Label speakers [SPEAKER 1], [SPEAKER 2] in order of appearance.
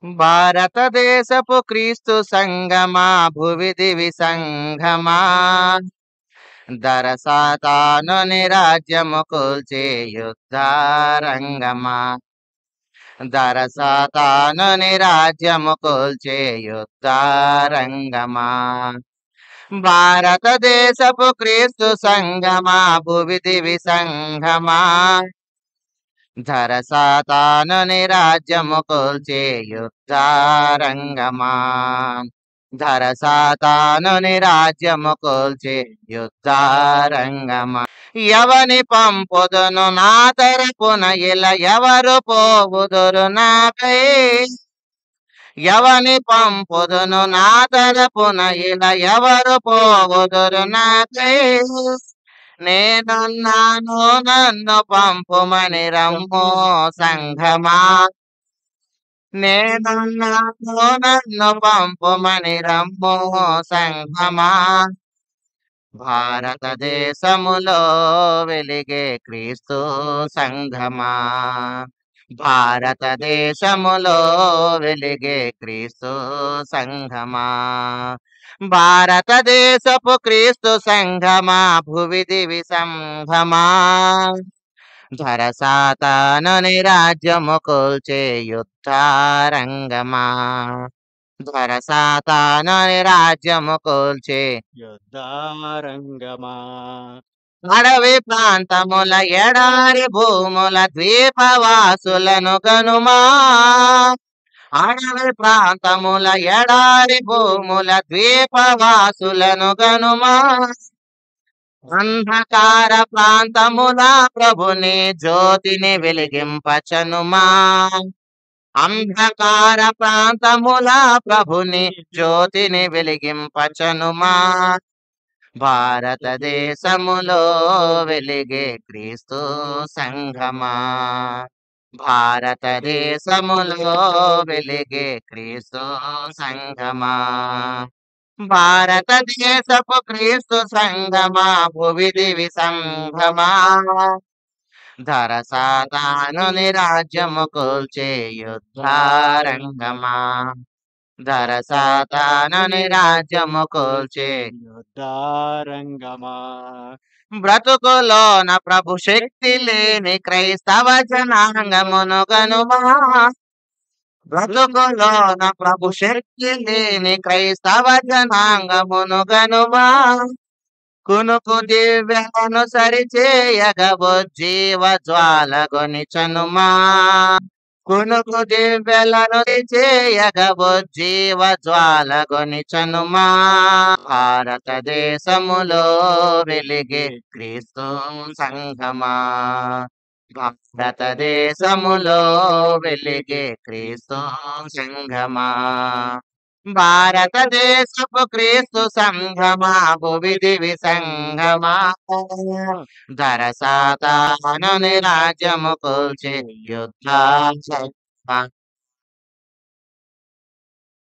[SPEAKER 1] భారతదేశపు క్రీస్తు సంగమా భువి దివి సంగమా దరసాతానుని రాజ్యము కూల్చే యుద్ధారంగమా దరసాతానుని రాజ్యము కూల్చే యుద్ధారంగమా భారతదేశపు క్రీస్తు సంగమా భువి దివి సంగమా ధరసాతానుని రాజ్యము కూల్చే యుద్ధారంగమా ధరసాతానుని రాజ్యము కూల్చే యుద్ధారంగమా ఎవని పంపుదును నా తరపున ఇలా ఎవరు పోవుదురు నాకై ఎవని పంపుదును నా తరపున ఇలా ఎవరు పోవుదురు నాకై నేనున్నాను నన్ను పంపుమని రమ్ము సంఘమా నేనున్నాను నన్ను పంపుమని రమ్ము సంఘమా భారతదేశములో వెలిగే క్రీస్తు సంఘమా భారతదేశములో వెలిగే క్రీస్తు సంఘమా భారతదేశపు క్రీస్తు సంఘమా భువి దివి సంఘమా ధరసాతానుని రాజ్యము కూల్చే యుద్ధారంగమా ధరసాతానుని రాజ్యము కూల్చే
[SPEAKER 2] యుద్ధారంగమా
[SPEAKER 1] అడవి ప్రాంతముల ఎడారి భూముల ద్వీపవాసులను గనుమా అడవి ప్రాంతముల ఎడారి భూముల ద్వీపవాసులను గనుమా అంధకార ప్రాంతముల ప్రభుని జ్యోతిని వెలిగింపచనుమా అంధకార ప్రాంతముల ప్రభుని జ్యోతిని వెలిగింపచనుమా భారతదేశములో వెలిగే క్రీస్తు సంఘమా భారతదేశములో వెలిగే క్రీస్తు సంఘమా భారతదేశపు క్రీస్తు సంఘమా భువి దివి సంఘమా ధరసాతానుని రాజ్యము కూల్చే యుద్ధారంగమా ధరసాతానుని రాజ్యము కూల్చే
[SPEAKER 2] యుద్ధారంగమా
[SPEAKER 1] బ్రతుకులోన ప్రభు శక్తి లేని క్రైస్తవ జనాంగమును గనుమా బ్రతుకులోన ప్రభు శక్తి లేని క్రైస్తవ జనాంగమును గనుమా కునుకు దివ్యను సరిచేయగబో జీవ జ్వాలగొనిచనుమా కునుకు దివ్యలను చేయగబో జీవ జ్వాలగొనిచనుమా భారతదేశములో వెలిగే క్రీస్తు సంఘమా భారతదేశములో వెలిగే క్రీస్తు సంఘమా భారతదేశపు క్రీస్తు సంఘమా భువి దివి సంఘమా ధరసాతానుని రాజ్యము కూల్చే యుద్ధ